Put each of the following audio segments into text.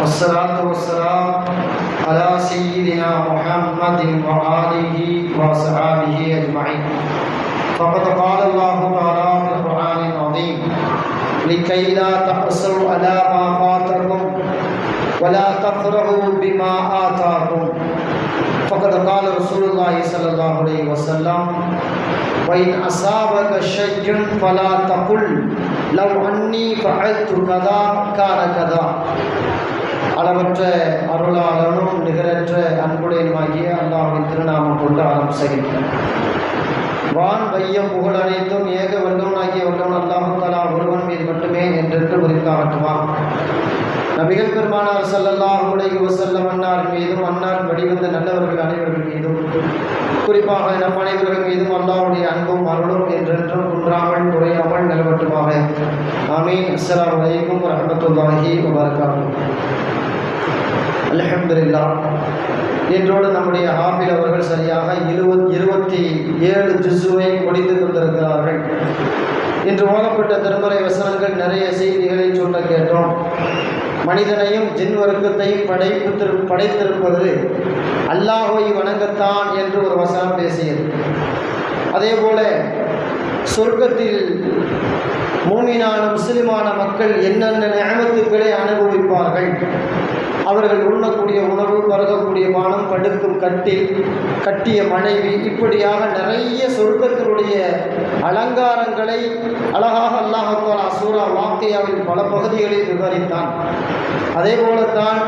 والصلاة والسلام على سيدنا محمد وآله وصحبه أجمعين. فقد قال الله تعالى في القرآن العظيم: لكي لا تحسروا على ما فاتكم ولا تفرحوا بما آتاكم. فقد قال رسول الله صلى الله عليه وسلم: وإن أصابك شيء فلا تقل لو أني فعلت كذا كان كذا. அளவற்ற அருளாளனும் நிகரற்ற அன்புடையனுமாகிய அல்லாஹ்வின் திருநாமம் கொண்டு ஆரம்பிக்கிறேன். வான் வையம் புகழ் அனைத்தும் ஏக வல்லவனாகிய வல்லவன் அல்லாஹ் தஆலா ஒருவன் மீது மட்டுமே என்றென்று உரித்தாகட்டுமாம். நபிகள் பெருமானார் ஸல்லல்லாஹு அலைஹி வஸல்லம் அன்னார் மீதும் அன்னார் வழிவந்த நல்லவர்கள் அனைவர்கள் மீதும் குறிப்பாக நம் அனைவர்கள் மீதும் அல்லாஹ்வுடைய அன்பும் அருளும் என்றென்றும் குன்றாமல் குறையாமல் நிலவட்டுமாக. ஆமீன். அஸ்ஸலாமு அலைக்கும் வரஹ்மத்துல்லாஹி வபரகாத்துஹு. அல்ஹம்துலில்லாஹ். இன்றோடு நம்முடைய ஹாஃபில் அவர்கள் சரியாக 27 ஜுஸுவை முடித்து கொண்டிருக்கிறார்கள். இன்று ஓதப்பட்ட திருமறை வசனங்கள் நிறைய செய்திகளை சொல்ல கேட்டோம். மனிதனையும் ஜின் வர்க்கத்தையும் படைத்திருப்பது அல்லாஹ்வை வணங்கத்தான் என்று ஒரு வசனம் பேசியது. அதே போல சொர்க்கத்தில் மூமினான முஸ்லிமான மக்கள் என்னென்ன நிஅமத்துக்களை அனுபவிப்பார்கள், அவர்கள் உண்ணக்கூடிய உணவு, பருகக்கூடிய பானம், படுக்கும் கட்டில், கட்டிய மனைவி, இப்படியாக நிறைய சொர்க்கத்தினுடைய அலங்காரங்களை அழகாக அல்லாஹ் தஆலா சூரா வாக்கியாவின் பல பகுதிகளில் விவரித்தான். அதே போலத்தான்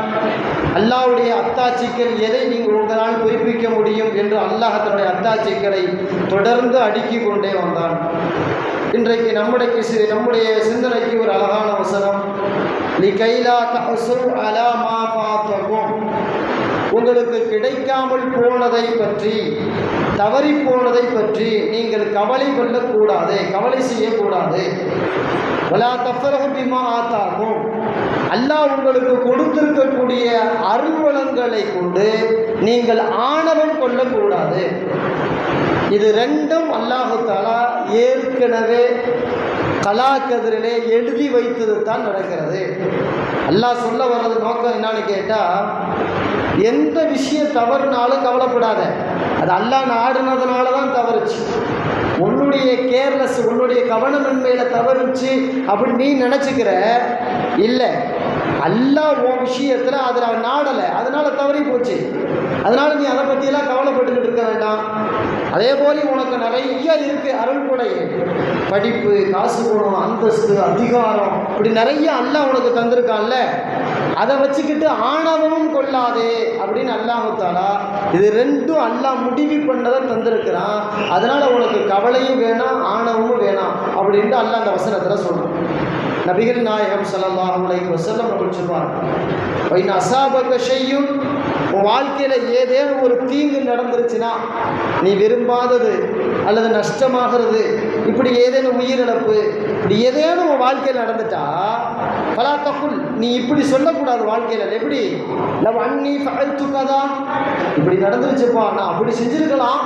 அல்லாஹ்வுடைய அத்தாட்சிகள் எதை நீங்கள் உங்களால் குறிப்பிக்க முடியும் என்று அல்லாஹ் தன்னுடைய அத்தாட்சிகளை தொடர்ந்து அடுக்கிக் கொண்டே வந்தான். இன்றைக்கு நம்முடைய சிந்தனைக்கு ஒரு அழகான வசனம்: லிகைலா தஹ்சரு அலா மா ஃபாதகும். உங்களுக்கு கிடைக்காமல் போனதை பற்றி, தவறி போனதை பற்றி நீங்கள் கவலை கொள்ளக்கூடாது, கவலை செய்யக்கூடாது. வலா தஃபரஹு பிமா ஆதாகும். அல்லாஹ் உங்களுக்கு கொடுத்திருக்கக்கூடிய அருள்வளங்களை கொண்டு நீங்கள் ஆணவம் கொள்ளக்கூடாது. இது ரெண்டும் அல்லாஹு தஆலா ஏற்கனவே கலாக்கதிரிலே எழுதி வைத்தது தான் நடக்கிறது. அல்லாஹ் சொல்ல வர்றது நோக்கம் என்னன்னு கேட்டால், எந்த விஷயம் தவறுனாலும் கவலைப்படாத, அது அல்லாஹ் நாடுனதுனால தான் தவறுச்சு. உன்னுடைய கேர்லெஸ், உன்னுடைய கவனமின்மையில தவறுச்சு அப்படி நீ நினச்சிக்கிற. இல்லை, அல்லாஹ் உன் விஷயத்தில் அதில் அவன் நாடலை, அதனால தவறி போச்சு. அதனால நீ அதை பற்றியெல்லாம் கவலைப்பட்டுக்கிட்டு இருக்க வேண்டாம். அதே போல உனக்கு நிறைய இருக்குது அருள் கொடை, படிப்பு, காசு, குணம், அந்தஸ்து, அதிகாரம், இப்படி நிறைய அல்லாஹ் உனக்கு தந்திருக்கான்ல, அதை வச்சுக்கிட்டு ஆணவமும் கொள்ளாதே அப்படின்னு அல்லாஹ் தஆலா இது ரெண்டும் அல்லாஹ் முடிவு பண்ணதை தந்திருக்கிறான். அதனால உனக்கு கவலையும் வேணாம், ஆணவமும் வேணாம் அப்படின்ட்டு அல்லாஹ் அந்த வசனத்தில் சொல்றான். நபிகள் நாயகம் ஸல்லல்லாஹு அலைஹி வஸல்லம் அவர்கள் சொல்வார்கள்: வைன் அஸாபக ஷையுன், உன் வாழ்க்கையில் ஏதேனும் ஒரு தீங்கு நடந்துருச்சுன்னா, நீ விரும்பாதது அல்லது நஷ்டமாகிறது, இப்படி ஏதேனும் உயிரிழப்பு, இப்படி ஏதேனும் உன் வாழ்க்கையில் நடந்துட்டா, ஃபலா தகுல், நீ இப்படி சொல்லக்கூடாது வாழ்க்கையில். எப்படி? லவ் அன்னி ஃபஅல்து கதா, இப்படி நடந்துருச்சுப்பா, நான் அப்படி செஞ்சிருக்கலாம்,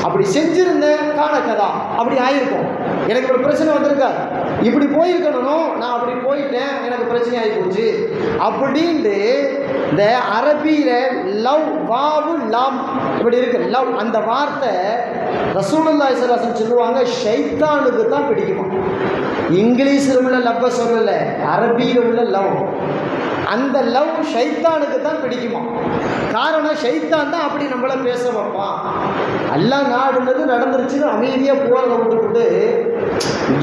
அப்படி செஞ்சிருந்தேன், காண கதா, அப்படி ஆயிருக்கும், எனக்கு ஒரு பிரச்சனை வந்திருக்காது, இப்படி போயிருக்கணும், நான் அப்படி போயிட்டேன், எனக்கு பிரச்சனை ஆகி போச்சு அப்படின்ட்டு. இந்த அரபியில லவ், வாவு, லாம் இப்படி இருக்கு. லவ் அந்த வார்த்தை ரசூலுல்லாஹி ஸல்லல்லாஹு அலைஹி வஸல்லம் சொல்லுவாங்க, ஷைத்தானுக்கு தான் பிடிக்குமா. இங்கிலீஷில் உள்ள லவ்வை சொல்லல, அரபியில் உள்ள லவ். அந்த லவ் ஷைத்தானுக்கு தான் பிடிக்குமா. காரணம், ஷைத்தான் தான் அப்படி நம்மளை பேச வைப்பான். எல்லாம் நாடுனது நடந்துருச்சுன்னு அமைதியாக போகிறத விட்டுவிட்டு,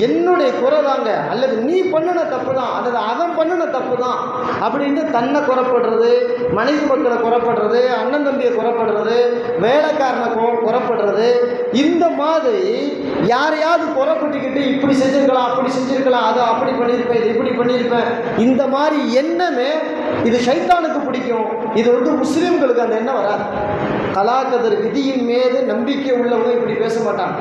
என்னுடைய குறை தாங்க, அல்லது நீ பண்ணின தப்பு தான், அல்லது அவன் பண்ணின தப்பு தான் அப்படின்ட்டு தன்னை குறைப்படுறது, மனைவி மக்களை குறைப்படுறது, அண்ணன் தம்பியை குறைப்படுறது, வேலைக்காரனை குறைப்படுறது, இந்த மாதிரி யாரையாவது குறைப்பட்டுக்கிட்டு இப்படி செஞ்சுருக்கலாம், அப்படி செஞ்சுருக்கலாம், அதை அப்படி பண்ணியிருப்பேன், இது இப்படி பண்ணியிருப்பேன், இந்த மாதிரி எண்ணமே இது ஷைத்தானுக்கு பிடிக்கும். இது முஸ்லீம்களுக்கு அந்த எண்ணம் வராது. கலாக்கதர் விதியின் மீது நம்பிக்கை உள்ளவங்க இப்படி பேச மாட்டாங்க.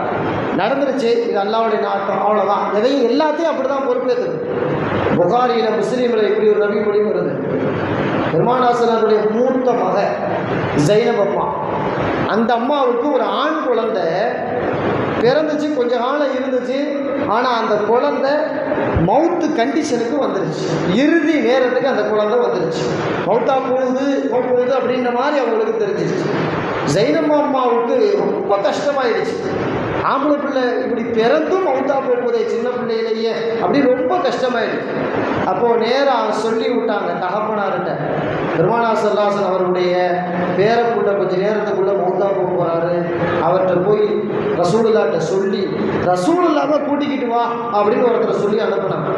நடந்துருச்சு, இது அல்லாஹ்வுடைய நாட்டம், அவ்வளோதான். எதையும் எல்லாத்தையும் அப்படி தான் பொறுப்பேற்றுது. புகாரியில், முஸ்லீமில் இப்படி ஒரு நபி மொழி வருது. பெருமானாசனுடைய மூத்த மக ஜைனப் அம்மா, அந்த அம்மாவுக்கு ஒரு ஆண் குழந்தை பிறந்துச்சு, கொஞ்ச காலம் இருந்துச்சு. ஆனால் அந்த குழந்தை மவுத்து கண்டிஷனுக்கு வந்துருச்சு, இறுதி நேரத்துக்கு அந்த குழந்தை வந்துருச்சு. மௌத்தா போகுது அப்படின்ற மாதிரி அவங்களுக்கு தெரிஞ்சிருச்சு. ஜைனப் அம்மாவுக்கு ரொம்ப கஷ்டமாயிடுச்சு. ஆம்பளை பிள்ளை இப்படி பிறந்தும் மௌத்தா போகுதே சின்ன பிள்ளையிலேயே அப்படி ரொம்ப கஷ்டமாயிடுச்சு. அப்போது நேராக சொல்லி விட்டாங்க தகப்பனார்கிட்ட, பெருமானார் ஸல்லல்லாஹு அலைஹி வஸல்லம் அவருடைய பேரப்புள்ள கொஞ்சம் நேரத்துக்குள்ளே மௌத்தா போக போகிறாரு, அவர்கிட்ட போய் ரசூலுல்லாஹ்ட்ட சொல்லி ரசூலுல்லாஹ்வை கூட்டிக்கிட்டு வா அப்படின்னு ஒருத்தரை சொல்லி அனுப்புனாங்க.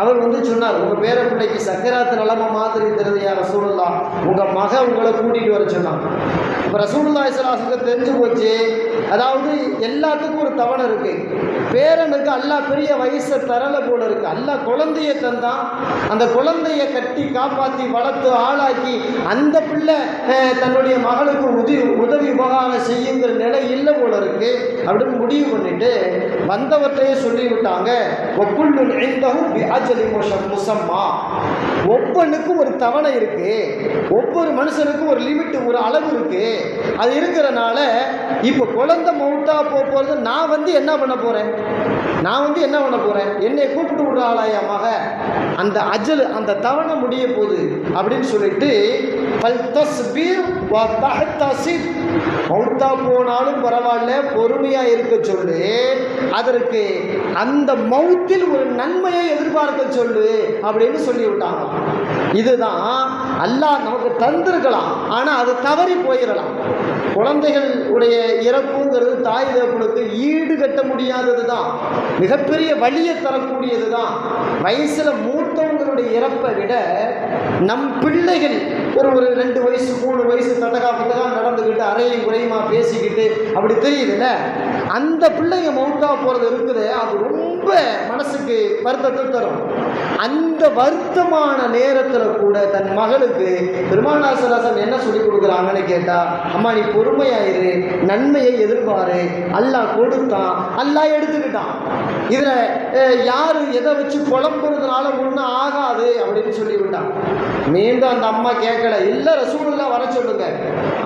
அவர் சொன்னார், உங்கள் பேரப்பிள்ளைக்கு சக்கராத்து நிலைமை மாதிரி தெரியுது ரசூலுல்லாஹ், உங்கள் மகன் உங்களை கூட்டிகிட்டு வர சொன்னாங்க. இப்போ ரசூலுல்லாஹி ஸல்லல்லாஹு அலைஹி வஸல்லம் தெரிஞ்சு போச்சு. அதாவது எல்லாத்துக்கும் ஒரு தவணை இருக்கு. பேரனுக்கு அல்லாஹ் பெரிய வயசை தரலை போல இருக்கு. அல்லாஹ் குழந்தைய தந்தான், அந்த குழந்தைய கட்டி காப்பாற்றி வளர்த்து ஆளாக்கி அந்த பிள்ளை தன்னுடைய மகளுக்கு உதவி உபகாரம் செய்யுங்கிற நிலை இல்லை போல இருக்கு அப்படின்னு முடிவு பண்ணிட்டு வந்தவற்றையே சொல்லிவிட்டாங்க. ஒவ்வொன்றுக்கும் ஒரு தவணை இருக்கு, ஒவ்வொரு மனுஷனுக்கும் ஒரு லிமிட், ஒரு அளவு இருக்கு. அது இருக்கிறனால இப்போ குழந்தை மௌத்தா போகிறது நான் என்ன பண்ண போறேன், என்னை கூப்பிட்டு விடுற ஆளாயா மக, அந்த அஜல் அந்த தவணை முடிய போகுது அப்படின்னு சொல்லிட்டு மௌத்தா போனாலும் பரவாயில்ல பொறுமையா இருக்க சொல்லு, அதற்கு அந்த மௌத்தில் ஒரு நன்மையை எதிர்பார்க்க சொல்லு அப்படின்னு சொல்லிவிட்டாங்க. இதுதான் அல்லாஹ் நமக்கு தந்திருக்கலாம், ஆனால் அது தவறி போயிடலாம். குழந்தைகள் உடைய இறப்புங்கிறது தாய் தகப்பனுக்கு ஈடு கட்ட முடியாதது தான், மிகப்பெரிய வலியை தரக்கூடியது தான். வயசில் மூத்தவங்களுடைய இறப்பை விட நம் பிள்ளைகள் ஒரு 2 வயசு 3 வயசு தட்டகா நடந்துக்கிட்டு அறையும் குறையுமா பேசிக்கிட்டு அப்படி தெரியுதுல்ல, அந்த பிள்ளைங்க மௌத்தா போகிறது இருக்குது, அது ரொம்ப மனசுக்கு வருத்தத்தை தரும். அந்த வருத்தமான நேரத்தில் கூட தன் மகளுக்கு பெருமானார் ஸல்லல்லாஹு அலைஹி வஸல்லம் என்ன சொல்லி கொடுக்குறாங்கன்னு கேட்டால், அம்மா நீ பொறுமையாயிரு, நன்மையை எதிர்பாரு, அல்லாஹ் கொடுத்தான், அல்லாஹ் எடுத்துக்கிட்டான். இதில் யார் எதை வச்சு புலம்புறதுனால ஒன்றும் ஆகாது அப்படின்னு சொல்லிவிட்டான். மீண்டும் அந்த அம்மா கேட்கல, இல்லை ரசூலுல்லாஹ் வர சொல்லுங்க.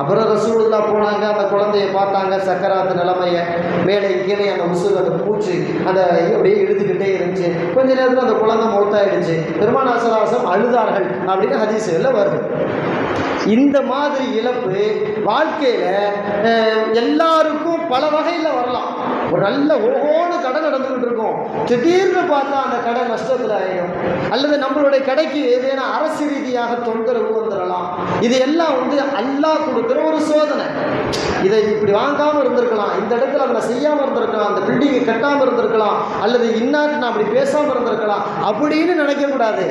அப்புறம் ரசூலுல்லாஹ் போனாங்க, அந்த குழந்தைய பார்த்தாங்க, சக்கராத்து நிலைமையை, மேலே கீழே அந்த உசுறு அந்த பூச்சி அந்த அப்படியே இழுத்துக்கிட்டே இருந்துச்சு. கொஞ்ச நேரத்தில் அந்த குழந்தை மௌத்தாயிடுச்சு. பெருமானார் ஸல்லல்லாஹு அலைஹி வஸல்லம் அழுதார்கள் அப்படின்னு ஹதீஸ்களில் வருது. இந்த மாதிரி இழப்பு வாழ்க்கையில் எல்லாருக்கும் பல வகையில் வரலாம். ஒரு நல்ல ஓஹோன்னு கடை நடந்துக்கிட்டு இருக்கும், திடீர்னு பார்த்தா அந்த கடை நஷ்டத்தில் ஆகிடும், அல்லது நம்மளுடைய கடைக்கு ஏதேனும் அரசு ரீதியாக தொந்தரவு வந்துடலாம். இது எல்லாம் அல்லாஹ் கொடுக்குற ஒரு சோதனை. இதை இப்படி வாங்காமல் இருந்திருக்கலாம், இந்த இடத்துல அதை செய்யாமல் இருந்திருக்கலாம், அந்த பில்டிங்கை கட்டாமல் இருந்திருக்கலாம், அல்லது இன்னாட்டு நான் அப்படி பேசாமல் இருந்திருக்கலாம் அப்படின்னு நினைக்கக்கூடாது.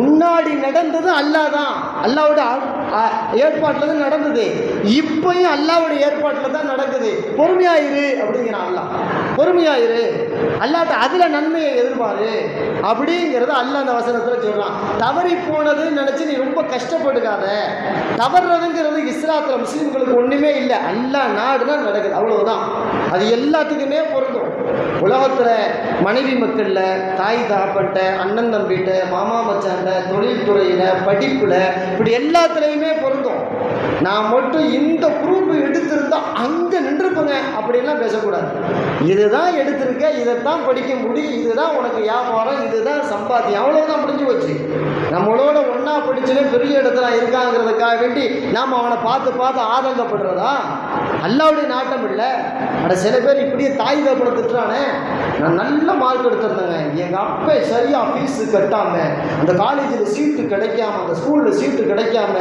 முன்னாடி நடந்தது அல்லாஹ் தான், அல்லாஹ்வோட ஏற்பாட்டில் தான் நடந்தது, இப்பயும் அல்லாஹ்வுடைய ஏற்பாட்டில் தான் நடக்குது. பொறுமையாயிரு அப்படிங்கிறான் அல்லாஹ், பொறுமையாயிரு, அல்லாஹ்ட்ட அதில் நன்மையை எதிர்பாரு அப்படிங்கிறத அல்லாஹ் அந்த வசனத்தில் சொல்கிறான். தவறி போனதுன்னு நினச்சி நீ ரொம்ப கஷ்டப்படுக்காத. தவறுறதுங்கிறது இஸ்லாத்தில் முஸ்லீம்களுக்கு ஒன்றுமே இல்லை, அல்லாஹ் நாடுனா நடக்குது, அவ்வளவுதான். அது எல்லாத்துக்குமே பொருந்தும். உலகத்தில் மனைவி மக்களில், தாய் தகப்பன்ட்ட, அண்ணன் தம்பிகிட்ட, மாமா மச்சான்ட்ட, தொழில்துறையில், படிப்பில், இப்படி எல்லாத்துலேயுமே பொருந்தும். நான் மட்டும் இந்த குரூப் எடுத்திருந்தா அங்கே நின்றுப்பேங்க அப்படின்லாம் பேசக்கூடாது. இதுதான் எடுத்திருக்க, இதைத்தான் படிக்க முடியும், இதுதான் உனக்கு வியாபாரம், இதுதான் சம்பாத்தியம், அவ்வளோதான் முடிஞ்சு வச்சு. நம்மளோட ஒன்றா படிச்சுலே பெரிய இடத்துல இருக்காங்கிறதுக்காக வேண்டி நாம் அவனை பார்த்து பார்த்து ஆதங்கப்படுறதா? அல்லாஹ்வுடைய நாட்டம் இல்லை. ஆனால் சில பேர் இப்படியே தாய் தகப்பனை திட்டுறானே, நான் நல்ல மார்க் எடுத்திருந்தேங்க, எங்கள் அப்பா சரியாக ஃபீஸு கட்டாமல், அந்த காலேஜில் சீட்டு கிடைக்காம, அந்த ஸ்கூலில் சீட்டு கிடைக்காம,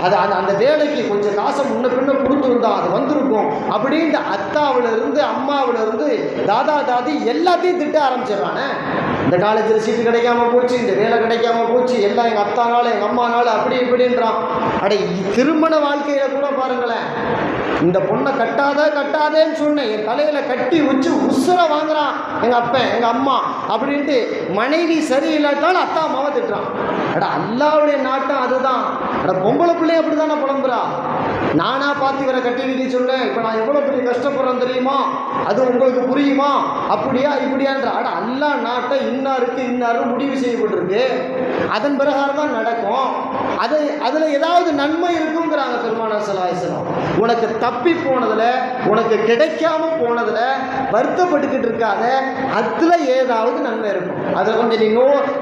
அது அந்த வேலைக்கு கொஞ்சம் காசை முன்ன பின்ன கொடுத்துருந்தா அது வந்திருக்கும் அப்படின்ட்டு அத்தாவிலிருந்து அம்மாவிலிருந்து தாதா தாதி எல்லாத்தையும் திட்ட ஆரம்பிச்சிடறானே. இந்த காலேஜில் சீட்டு கிடைக்காம போச்சு, இந்த வேலை கிடைக்காம போச்சு, எல்லாம் எங்கள் அத்தானால எங்கள் அம்மானால அப்படி இப்படின்றான். அடே திருமண வாழ்க்கையில் கூட பாருங்களேன், இந்த பொண்ணை கட்டாதேன்னு சொன்னேன், என் தலையில் கட்டி வச்சு உசுரை வாங்குறான் எங்கள் அப்பன் எங்கள் அம்மா அப்படின்ட்டு. மனைவி சரியில்லாட்டாலும் அத்தா அம்மாவை திட்டுறான். அட அல்லாஹ்வுடைய நாட்டம் அதுதான். அட பொம்பளை பிள்ளைய அப்படி தானே புலம்புறா. நானா பார்த்து இவரை கட்டி வைக்க சொன்னேன், இப்போ நான் எவ்வளோ பெரிய கஷ்டப்படுறேன் தெரியுமா, அது உங்களுக்கு புரியுமா, அப்படியா இப்படியான்ற. அட அல்லாஹ் நாட்டை இன்னாருக்கு இன்னாரும் முடிவு செய்யப்பட்டிருக்கு, அதன் பிரகாரம் தான் நடக்கும். அதுல ஏதாவது நன்மை இருக்குங்கிறாங்க பெருமானார் ஸல்லல்லாஹு அலைஹி வஸல்லம். உனக்கு தப்பி போனதுல, உனக்கு கிடைக்காம போனதுல வருத்தப்பட்டுக்கிட்டு இருக்காத, அதுல ஏதாவது நன்மை இருக்கும். அதுல கொஞ்சம் நீ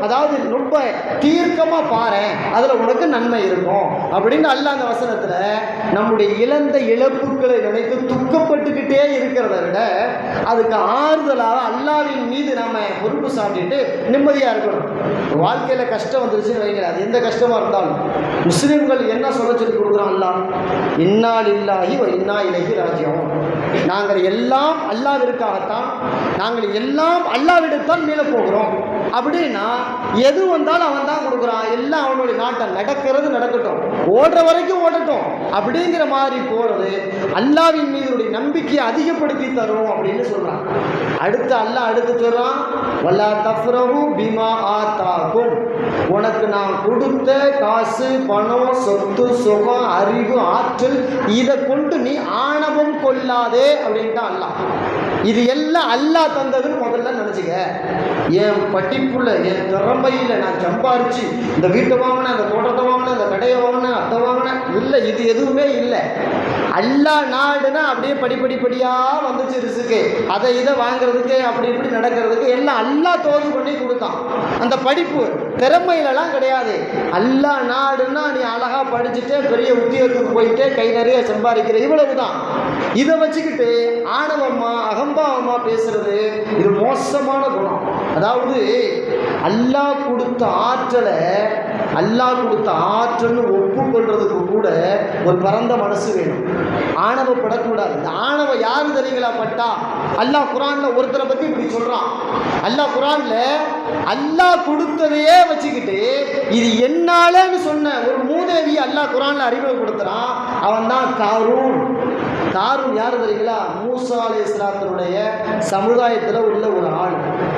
அதாவது ரொம்ப தீர்க்கமா பாரு, அதுல உனக்கு நன்மை இருக்கும் அப்படின்னு அல்லாஹ் அந்த வசனத்துல நம்முடைய இழந்த இழப்புகளை நினைத்து துக்கப்பட்டுக்கிட்டே இருக்கிறத விட அதுக்கு ஆறுதலாக அல்லாஹ்வின் மீது நம்ம பொறுப்பு சாட்டிட்டு நிம்மதியா இருக்கணும். வாழ்க்கையில கஷ்டம் வந்துருச்சுன்னு வைங்க, அது எந்த கஷ்டமா இருந்தாலும் முஸ்லிம்கள் என்ன சொல்ல சொல்லி கொடுக்குறோம், அல்லாஹ் இன்னா லில்லாஹி வ இன்னா இலைஹி ராஜிஊன். நாங்கள் எல்லாம் அல்லாஹ்விற்காகத்தான், நாங்கள் எல்லாம் அல்லாஹ்விடத்தான் மீள போகிறோம் அப்படின்னா எது வந்தாலும் அவன் தான் கொடுக்குறான், எல்லாம் அவனுடைய நாட்டம், நடக்கிறது நடக்கட்டும், ஓடுற வரைக்கும் ஓடட்டும் அப்படிங்கிற மாதிரி போறது அல்லாஹ்வின் மீது நம்பிக்கையை அதிகப்படுத்தி தரும் அப்படின்னு சொல்றான். அடுத்து அல்லாஹ் அடுத்து சொல்றான், வலா தஃப்ரஹு பிமா ஆதாகும். உனக்கு நான் கொடுத்த காசு, பணம், சொத்து, சுகம், அறிவு, ஆற்றல், இதை கொண்டு நீ ஆணவம் கொள்ளாதே அப்படின்ட்டு அல்லாஹ். இது எல்லாம் அல்லாஹ் தந்ததுன்னு முதல்ல நினைச்சுக்க. என் படிப்புல, என் திறமையில நான் சம்பாரிச்சு இந்த வீட்டை வாங்கினேன், இந்த தோட்டத்தை வாங்கினேன், இந்த கடையை வாங்கினேன், அதை வாங்கினேன், இல்லை, இது எதுவுமே இல்லை. அல்லாஹ் நாடுனா அப்படியே படிப்படிப்படியா வந்துச்சு ரிசுக்கு. அதை இதை வாங்குறதுக்கு அப்படி இப்படி நடக்கிறதுக்கு எல்லாம் அல்லாஹ் தோது பண்ணி கொடுத்தான். அந்த படிப்பு திறமையிலலாம் கிடையாது. அல்லாஹ் நாடுன்னா நீ அழகா படிச்சுட்டே பெரிய உத்தியோகத்துக்கு போயிட்டே கை நிறைய சம்பாதிக்கிற, இவ்வளவுதான். இதை வச்சுக்கிட்டு ஆணவமா அகம்பாவமா பேசுறது இது மோசமான குணம். அதாவது அல்லாஹ் கொடுத்த ஆற்றலை, அல்லாஹ் கொடுத்த ஆற்றல்னு ஒப்புக்கொள்றதுக்கு கூட ஒரு பரந்த மனசு வேணும். ஆணவப்படக்கூடாது. இந்த ஆணவம் யாரு தெரியுங்களா பட்டா? அல்லாஹ் குர்ஆன்ல ஒருத்தரை பத்தி இப்படி சொல்றான். அல்லாஹ் குர்ஆன்ல அல்லாஹ் கொடுத்ததையே வச்சுக்கிட்டு இது என்னாலன்னு சொன்ன ஒரு மூதேவி அல்லாஹ் குர்ஆன்ல அறிமுகப்படுத்துறான். அவன் தான் காரூன். காரூன் யாரு தெரியுங்களா? மூசா அலைஹிஸ்ஸலாத்துடைய சமுதாயத்தில் உள்ள ஒரு ஆள்.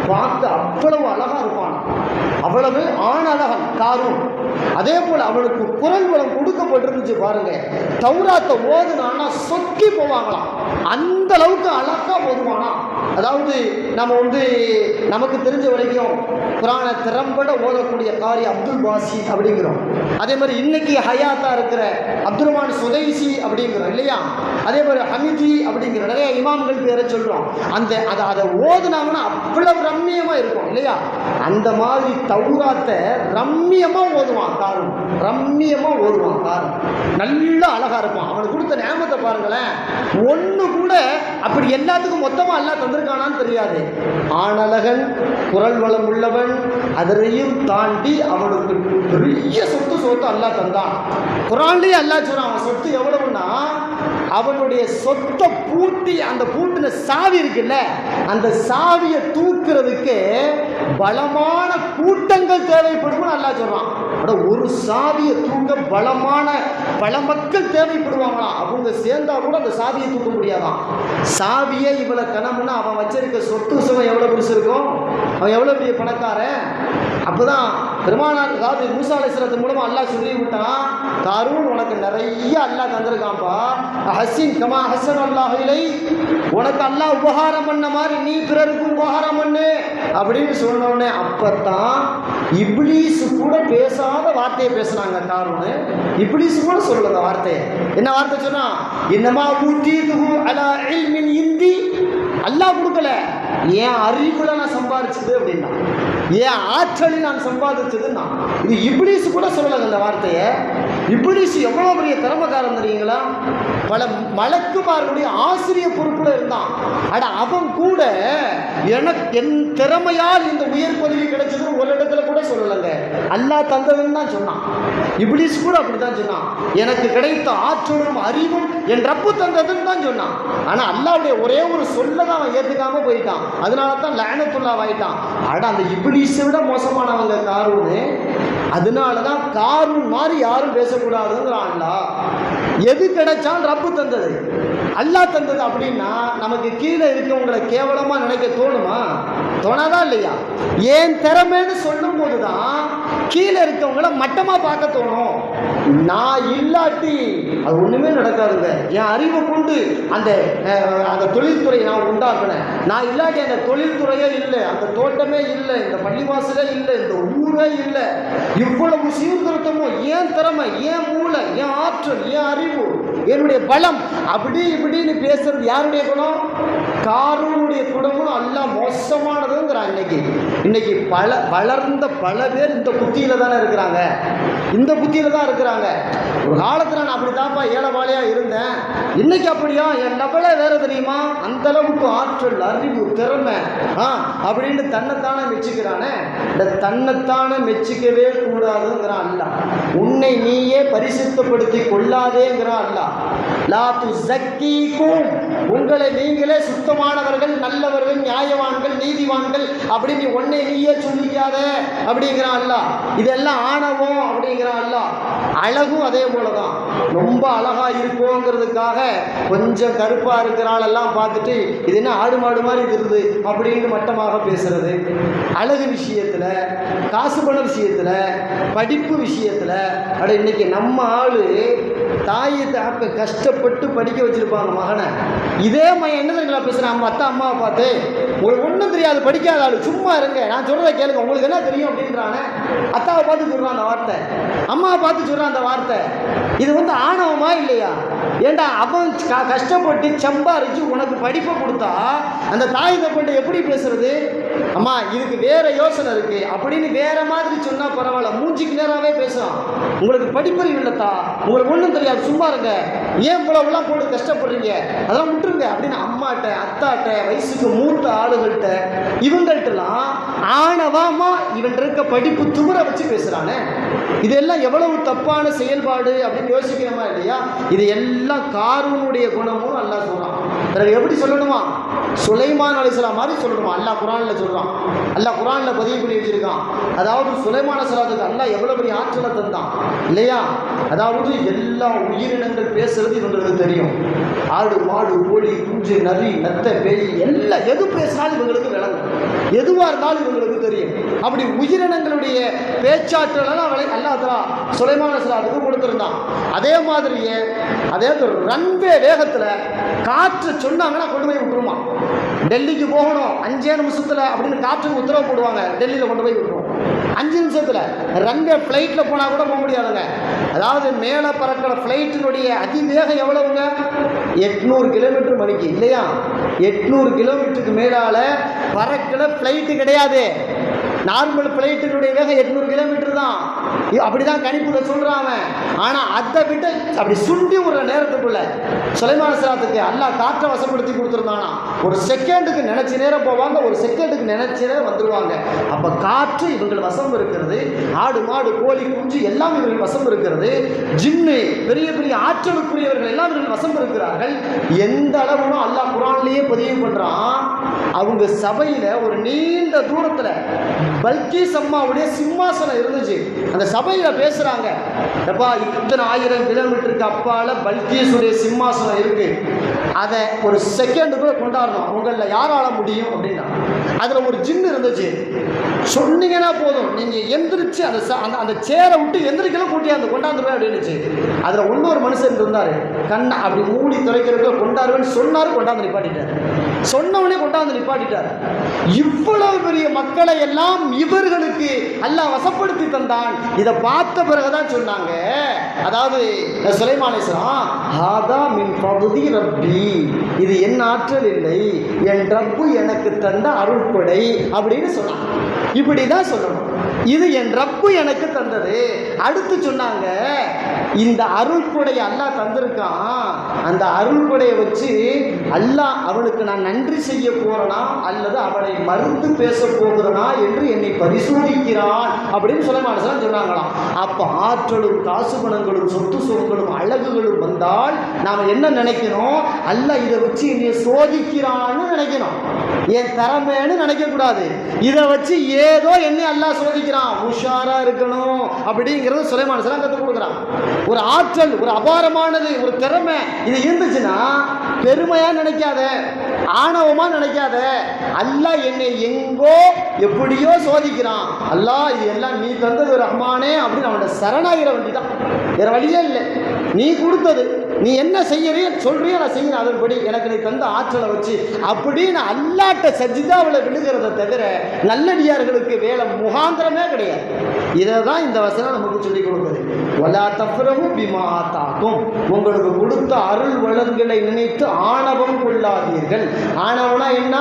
பார்த்து அவ்வளவு அழகா இருப்பான், அவ்வளவு ஆண் அழகன் காரூன். அதே போல அவனுக்கு குரல் வளம் கொடுக்கப்பட்டிருந்துச்சு பாருங்க. தௌராத்தை ஓதுனான்னா சொக்கி போவாங்களாம், அந்த அளவுக்கு அழகா ஓதுவானா. அதாவது நம்ம நமக்கு தெரிஞ்ச வரைக்கும் குர்ஆனை திறம்பட ஓதக்கூடிய காரி அப்துல் பாசி அப்படிங்கிறோம். அதே மாதிரி இன்னைக்கு ஹயாத்தா இருக்கிற அப்துல் ரஹ்மான் சுதைசி அப்படிங்கிறோம் இல்லையா? அதே மாதிரி ஹமிதி அப்படிங்கிற நிறைய இமாம்கள் பேரை சொல்றோம். அதை ஓதுனாங்கன்னா அவ்வளவு ரம்மியமா இருக்கும் இல்லையா? அந்த மாதிரி தௌராத்தை ரம்மியமா ஓதுவான் காரும், ரம்மியமா ஓதுவான் காரும். நல்லா அழகா இருப்பான். அவனுக்கு கொடுத்த நேமத்தை பாருங்களேன். ஒண்ணு கூட அப்படி எல்லாத்துக்கும் மொத்தமா எல்லாம் தந்திருக்கானான்னு தெரியாது. ஆணழகன், குரல் வளம் உள்ளவன், அதனையும் தாண்டி அவனுக்கு பெரிய சொத்து அல்லாஹ் தந்தான். குர்ஆன்லயே அல்லாஹ் சொல்றான் அவன் சொத்து எவ்வளவுன்னா, அவனுடைய சொத்தை பூட்டி அந்த பூட்டின சாவி இருக்குல்ல, அந்த சாவியை தூக்குறதுக்கு பலமான கூட்டங்கள் தேவைப்படும் அல்லாஹ் சொல்றான். ஒரு சாவியை தூக்க பல மக்கள் தேவைப்படுவாங்களாம். அவங்க சேர்ந்தா கூட அந்த சாவியை தூக்க முடியாதான். சாவியே இவ்வளவு கனமுன்னா அவன் வச்சிருக்க சொத்து சுகம் எவ்வளவு பெருசு இருக்கும், அவன் எவ்வளவு பெரிய பணக்காரன். அப்பதான் பெருமானார், அதாவது மூசா அலைஹிஸ்ஸலாம் மூலமா அல்லாஹ் சொல்லி விட்டான், காரூன் உனக்கு நிறைய அல்லாஹ் தந்திருக்கான்பா. ஹஸின் கமா ஹஸன் அல்லாஹ் இலை, உனக்கு அல்லாஹ் உபகாரம் பண்ண மாதிரி நீ பிறருக்கு உபகாரம் பண்ணு அப்படின்னு சொன்னோடனே அப்பத்தான் இப்லீஸ் கூட பேசாத வார்த்தையை பேசுனாங்க காரூன். இப்லீஸ் கூட சொல்லல வார்த்தையை. என்ன வார்த்தை சொன்னா? இன்னமா ஊதீதுஹு அலா இல்மின் இந்தி. அல்லாஹ் கொடுக்கல, ஏன் அறிவுல நான் சம்பாதிச்சது அப்படின்னா, ஏன் ஆற்றலில் நான் சம்பாதிச்சதுன்னா. இது இப்லீஸ் கூட சொல்லல அந்த வார்த்தையை. இப்லீஸ் எவ்வளவு பெரிய திறமைக்காரன் தெரியுங்களா? பல மலக்குமார்களுடைய ஆசிரியர் பொறுப்புல இருந்தான். அட அவன் கூட எனக்கு என் திறமையால் இந்த உயர் பதவி கிடைச்சதுன்னு ஒரு இடத்துல கூட சொல்லலைங்க. அல்லாஹ் தந்ததுன்னு தான் சொன்னான். இப்லீஸ் கூட அப்படித்தான் சொன்னான். எனக்கு கிடைத்த ஆற்றலும் அறிவும் என் ரப்பு தந்ததுன்னு தான் சொன்னான். ஆனா அல்லாஹ்வுடைய ஒரே ஒரு சொல்ல தான் அவன் ஏத்துக்காம போயிட்டான். அதனால தான் லஅனத்துல்லாஹ் ஆயிட்டான். அட அந்த இப்லீஸை விட மோசமானவங்க காரூன். அதனாலதான் காரூன் மாதிரி யாரும் பேசக்கூடாதுங்கிறான் அல்லாஹ். எது கிடைச்சாலும் ரப்பு தந்தது. அல்லாஹ் தந்தது அப்படின்னா நமக்கு கீழே இருக்கவங்களை கேவலமா நினைக்க தோணுமா? தோணாதா இல்லையா? ஏன் திறமைன்னு சொல்லும் போதுதான் கீழே இருக்கவங்கள மட்டமா பார்க்க தோணும். நான் இல்லாட்டி அது ஒண்ணுமே நடக்காதுங்க. என் அறிவை கொண்டு அந்த தொழில்துறை நான் உண்டாக்குனேன். நான் இல்லாட்டி அந்த தொழில்துறையே இல்லை, அந்த தோட்டமே இல்லை, இந்த பள்ளிவாசலே இல்லை, இந்த ஊரே இல்லை. இவ்வளவு சீர்திருத்தமும் ஏன் திறமை, ஏன் மூளை, ஏன் ஆற்றல், ஏன் அறிவு, என்னுடைய பலம், அப்படி இப்படின்னு பேசுறது யாருடைய குணம்? காரூனுடைய குணமும் அல்லாஹ் மோசமானதுங்கிறான். இன்னைக்கு வளர்ந்த பல பேர் இந்த புத்தியில தானே இருக்கிறாங்க, இந்த புத்தியில தான் இருக்கிறாங்க. ஒரு காலத்தில் நான் அப்படித்தாப்பா ஏழவாளியா இருந்தேன், இன்னைக்கு அப்படியா, என் லெவலே வேற தெரியுமா, அந்த அளவுக்கு ஆற்றல், அறிவு, திறமை அப்படின்னு தன்னைத்தானே மெச்சுக்கிறானே. இந்த தன்னைத்தானே மெச்சிக்கவே கூடாதுங்கிறான் அல்லாஹ். உன்னை நீயே பரிசுத்தப்படுத்தி கொள்ளாதேங்கிறான் அல்லாஹ். லா துஸக்கீகும், உங்களை நீங்களே சுத்தமானவர்கள், நல்லவர்கள், நியாயவான்கள், நீதிவான்கள் அப்படின்னு உன்னை நீயே சொல்லிக்காத அப்படிங்கிறான் அல்லாஹ். இதெல்லாம் ஆணவம் அப்படிங்கிறான் அல்லாஹ். அழகும் அதே போலதான். ரொம்ப அழகா இருக்கோங்கிறதுக்காக கொஞ்சம் கருப்பா இருக்கிறாள் எல்லாம் பார்த்துட்டு இது என்ன ஆடு மாடு மாதிரி இருக்குது அப்படின்னு மட்டமாக பேசுறது. அழகு விஷயத்துல, காசு பண விஷயத்துல, படிப்பு விஷயத்துல, அட இன்னைக்கு நம்ம ஆளு தாயை தாப்ப கஷ்டப்பட்டு படிக்க வச்சிருப்பாங்க மகனை. இதே மையம் என்ன தெரியுங்களா பேசுறேன், நம்ம அம்மாவை பார்த்து உங்களுக்கு ஒன்றும் தெரியாது, படிக்காத ஆளு, சும்மா இருங்க, நான் சொல்றதை கேளுங்க, உங்களுக்கு என்ன தெரியும் அப்படின்றானே. அத்தாவை பார்த்து சொல்றான் அந்த வார்த்தை, அம்மாவை பார்த்து சொல்றான் அந்த வார்த்தை. இது ஆணவமா இல்லையா? ஏண்டா அவன் கஷ்டப்பட்டு சம்பாரிச்சு உனக்கு படிப்பை கொடுத்தா அந்த தாய் தப்பட்ட எப்படி பேசுறது? அம்மா இதுக்கு வேற யோசனை இருக்கு அப்படின்னு வேற மாதிரி சொன்னா பரவாயில்ல, மூஞ்சிக்கு நேராவே பேசுறான். உங்களுக்கு படிப்பறிவு இல்லத்தா, உங்களுக்கு ஒன்றும் தெரியாது, சும்மா இருங்க, ஏன் இவ்வளவுலாம் போட்டு கஷ்டப்படுறீங்க, அதெல்லாம் விட்டுருங்க அப்படின்னு அம்மாட்ட, அத்தாட்ட, வயசுக்கு மூத்த ஆளுகள்கிட்ட, இவங்கள்ட்டலாம் ஆணவமா இவன் இருக்க படிப்பு துமுற வச்சு பேசுறானே. இதெல்லாம் எவ்வளவு தப்பான செயல்பாடு அப்படின்னு யோசிக்கிறோமா இல்லையா? இது எல்லாம் காரூனுடைய குணமும் அல்லாஹ் சொல்றான். பிறகு எப்படி சொல்லணுமா? சுலைமான் அலைஹிஸ்ஸலாம் மாதிரி சொல்லணுமா? அல்லாஹ் குர்ஆன்ல சொல்றான். அல்லாஹ் குர்ஆன்ல பதிவு பண்ணி வச்சிருக்கான். அதாவது சுலைமான் அலைஹிஸ்ஸலாத்துக்கு அல்லாஹ் எவ்வளவு பெரிய ஆற்றலை தந்தான் இல்லையா? அதாவது எல்லா உயிரினங்கள் பேசுறது இவங்களுக்கு தெரியும். ஆடு, மாடு, கோழி, குஞ்சு, நரி, நத்தை, பேய் எல்லாம் எது பேசினாலும் இவங்களுக்கு விளங்கும், எதுவாக இருந்தாலும் இவங்களுக்கு தெரியும். அப்படி உயிரினங்களுடைய பேச்சாற்றல் அல்லாஹ் தஆலா சுலைமான் அலைஹிஸ்ஸலாத்துக்கு கொடுத்திருந்தான். அதே மாதிரியே அதே ரன்வே வேகத்தில் காற்று சொன்னாங்கன்னா கொண்டு போய் விட்டுருமா. டெல்லிக்கு போகணும் 5 நிமிஷத்தில் அப்படின்னு காற்றுக்கு உத்தரவு போடுவாங்க, டெல்லியில் கொண்டு போய் விட்டுருவோம் 5 நிமிஷத்தில். ரன்வே ஃப்ளைட்டில் போனால் கூட போக முடியாதுங்க. அதாவது மேலே பறக்கிற ஃப்ளைட்டினுடைய அதிவேகம் எவ்வளவுங்க? 800 கிலோமீட்டர் மணிக்கு இல்லையா? 800 கிலோமீட்டருக்கு மேலால பறக்கிற ஃப்ளைட்டு கிடையாது. நார்மல் ஃப்ளைட்டினுடைய வேகம் 800 கிலோமீட்டர் தான். அப்படிதான் கணிப்புல சொல்றாங்க. ஆனா அதை விட்டு அப்படி சுண்டி ஒரு நேரத்துக்குள்ள சுலைமான் அலைஹிஸ்ஸலாத்துக்கு அல்லாஹ் காற்றை வசப்படுத்தி கொடுத்துருந்தானா, ஒரு செகண்டுக்கு நினைச்ச நேரம் போவாங்க, ஒரு செகண்டுக்கு நினைச்ச நேரம் வந்துருவாங்க. அப்ப காற்று இவங்கள் வசம் இருக்கிறது, ஆடு, மாடு, கோழி, குஞ்சு எல்லாம் இவர்கள் வசம் இருக்கிறது, ஜின்னு பெரிய பெரிய ஆற்றலுக்குரியவர்கள் எல்லாம் இவர்கள் வசம் இருக்கிறார்கள். எந்த அளவுனோ அல்லாஹ் குர்ஆன்லயே பதிவு பண்றான். அவங்க சபையில ஒரு நீண்ட தூரத்துல பல்கீஸ் அம்மாவுடைய சிம்மாசனம் இருந்துச்சு. அந்த சபையில பேசுறாங்க, எப்பா இத்தனை 1000 கிலோமீட்டருக்கு அப்பால பல்கீஸுடைய சிம்மாசனம் இருக்கு, அதை ஒரு செகண்டுக்குள்ள கொண்டாடணும், உங்கள யாரால முடியும் அப்படின்னா. அதுல ஒரு ஜின்னு இருந்துச்சு, சொன்னீங்கன்னா போதும் நீங்க எந்திரிச்சு அந்த சேரை விட்டு எந்திரிக்கல கூட்டி அந்த கொண்டாந்துருவேன் அப்படின்னுச்சு. அதுல இன்னொரு மனுஷன் இருந்தாரு, கண்ணை அப்படி மூடி துறைக்கிறதுக்குள்ள கொண்டாடுவேன்னு சொன்னாரு, கொண்டாந்து நிப்பாட்டிட்டார். சொன்னவனே கொண்டாந்து நிப்பாட்டிட்டார். இவ்வளவு பெரிய மக்களை எல்லாம் இவர்களுக்கு அல்லாஹ் வசப்படுத்தி தந்தான். இதை பார்த்த பிறகுதான் சொன்னாங்க, அதாவது சுலைமான் அலைஹிஸ்ஸலாம், ஹாதா மின் ஃபதுலி ரப்பி, இது என் ஆற்றல் இல்லை, என் ரப்பு எனக்கு தந்த அருள்கொடை அப்படின்னு சொன்னாங்க. இப்படிதான் சொல்லணும், இது என் ரப்பு எனக்கு தந்தது. அடுத்து சொன்னாங்க, இந்த அருள்கொடை அல்லாஹ் தந்திருக்கான், அந்த அருள்கொடையை வச்சு அல்லாஹ் அவனுக்கு நான் நன்றி செய்ய போறனா அல்லது அவனை மறுத்து பேச போகிறனா என்று என்னை பரிசோதிக்கிறான் அப்படின்னு சுலைமான் அலைஹிஸ்ஸலாம் சொன்னாங்களாம். அப்ப ஆற்றலும் காசு பணங்களும் சொத்து சொற்களும் அழகுகளும் வந்தால் நாம என்ன நினைக்கணும்? அல்லாஹ் இதை வச்சு என்னை சோதிக்கிறான்னு நினைக்கணும், என் திறமைன்னு நினைக்க கூடாது. இதை வச்சு ஏதோ என்னை அல்லாஹ் சோதிக்கிறான், உஷாரா இருக்கணும் அப்படிங்கிறது சுலைமான் அலைஹிஸ்ஸலாம் கற்றுக் கொடுக்குறான். ஒரு ஆற்றல், ஒரு அபாரமானது, ஒரு திறமை இது இருந்துச்சுன்னா பெருமையா நினைக்காத, ஆணவமா நினைக்காத. அல்லாஹ் என்னை எங்கோ எப்படியோ சோதிக்கிறான், அல்லாஹ் இது எல்லாம் நீ தந்தது ரஹ்மானே அப்படின்னு அவனோட சரணாகிற வேண்டிதான். வேற வழியே இல்லை. நீ கொடுத்தது, நீ என்ன செய்யறிய சொல்றியோ நான் செய்யணும், அதன்படி எனக்கு நீ தந்த ஆற்றலை வச்சு அப்படின்னு அல்லாட்ட சஜிதாவில் விழுகிறத தவிர நல்லடியார்களுக்கு வேலை முகாந்திரமே கிடையாது. இதை தான் இந்த வசனம் நமக்கு சொல்லிக் கொடுக்குது. வலா தஃப்ரஹு பிமா ஆதாக்கும், உங்களுக்கு கொடுத்த அருள் வளங்களை நினைத்து ஆணவம் கொள்ளாதீர்கள். ஆணவம்னா என்ன?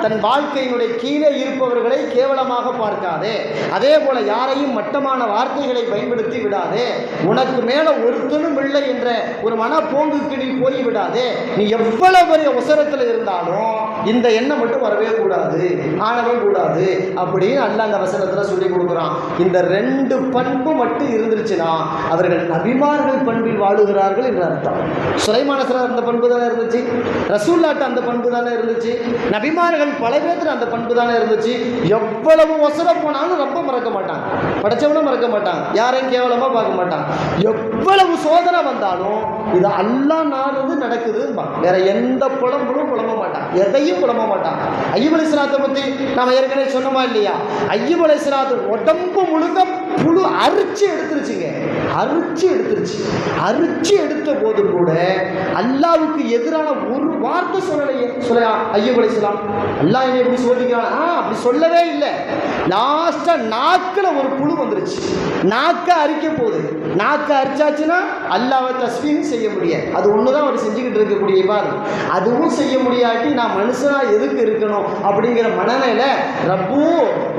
தன் வாழ்க்கையினுடைய கீழே இருப்பவர்களை கேவலமாக பார்க்காதே. அதே போல யாரையும் மட்டமான வார்த்தைகளை பயன்படுத்தி விடாதே. உனக்கு மேல ஒருத்தனும் இல்லை என்ற ஒரு மனப்போங்குக்கு நீ போய்விடாதே. நீ எவ்வளவு பெரிய உசரத்தில் இருந்தாலும் இந்த எண்ணம் மட்டும் வரவே கூடாது, ஆணவம் கூடாது அப்படின்னு அல்லாஹ் அந்த வசனத்துல சொல்லி கொடுக்குறான். இந்த ரெண்டு பண்பு மட்டும் இருந்துருச்சுன்னா அவர்கள் நபிமார்கள் பண்பில் வாழுகிறார்கள் என்று அர்த்தம். சுலைமான் அலைஹிஸ்ஸலாம் அந்த பண்பு தானே இருந்துச்சு, ரசூலுல்லாஹ் அந்த பண்பு தானே இருந்துச்சு, நபிமார்கள் பல பேருக்கு அந்த பண்பு தானே இருந்துச்சு. எவ்வளவு வசனம் போனாலும் ரொம்ப மறக்க மாட்டாங்க, படைச்சவனும் மறக்க மாட்டாங்க, யாரையும் கேவலமா பார்க்க மாட்டாங்க. எவ்வளவு சோதனை வந்தாலும் இது அல்லாஹ் நாடுது நடக்குது, வேற எந்த புலம்பும் புலம்ப மாட்டாங்க, எதையும் புலம்ப மாட்டாங்க. அய்யூப் அலைஹிஸ்ஸலாத்தை பத்தி நாம ஏற்கனவே சொன்னோமா இல்லையா? அய்யூப் அலைஹிஸ்ஸலாத்து உடம்பு முழுக்க புழு அரிச்சு எடுத்துருச்சுங்க, அரிச்சு எடுத்த போது கூட அல்லாஹ்வுக்கு எதிரான ஒரு வார்த்தை சொல்லலையே. சொல்ல அய்யூப் அலைஹிஸ்ஸலாம் அல்லாஹ் என்னை எப்படி சோதிக்கிறான் அப்படி சொல்லவே இல்லை. லாஸ்டா நாக்குல ஒரு புழு வந்துருச்சு, நாக்க அரிக்க போகுது. நாக்க அரிச்சாச்சுன்னா அல்லாஹ்வை தஸ்பீஹ் செய்ய முடியாது. அது ஒண்ணுதான் அவர் செஞ்சுக்கிட்டு இருக்கக்கூடிய இபாதத். அதுவும் செய்ய முடியாட்டி நான் மனுஷனா எதுக்கு இருக்கணும் அப்படிங்கிற மனநிலையில ரப்பு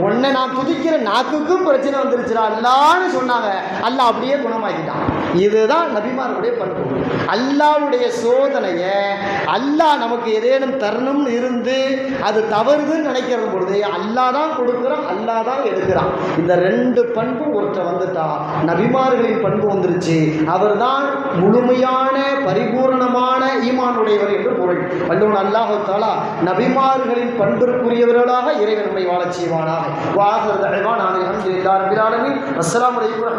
உன்னை நான் துதிக்கிற நாக்குக்கும் பிரச்சனை வந்துருச்சுடா அல்லான்னு சொன்னாங்க. அல்லாஹ் அப்படியே குணமாக்கிட்டான். இதுதான் நபிமார்களுடைய பண்பு. அல்லாஹ்வுடைய சோதனையை அல்லாஹ் நமக்கு ஏதேனும் தரணும்னு இருந்து அது தவறுதுன்னு நினைக்கிற பொழுது அல்லாஹ் தான் கொடுக்குறான், அல்லாஹ் தான் எடுக்கிறான். இந்த ரெண்டு பண்பு ஒருத்தர் வந்துட்டா நபிமார்களின் பண்பு வந்துருச்சு. அவர் தான் முழுமையான பரிபூர்ணமான ஈமானுடையவர் என்று பொருள். வல்லவன் அல்லாஹ் தஆலா நபிமார்களின் பண்பிற்குரியவர்களாக இறைவன் நம்மை வாழச் செய்வானாக. வாஹிரு தஅவானா அல்ஹம்துலில்லாஹி ரப்பில் ஆலமீன். அஸ்ஸலாமு அலைக்கும்.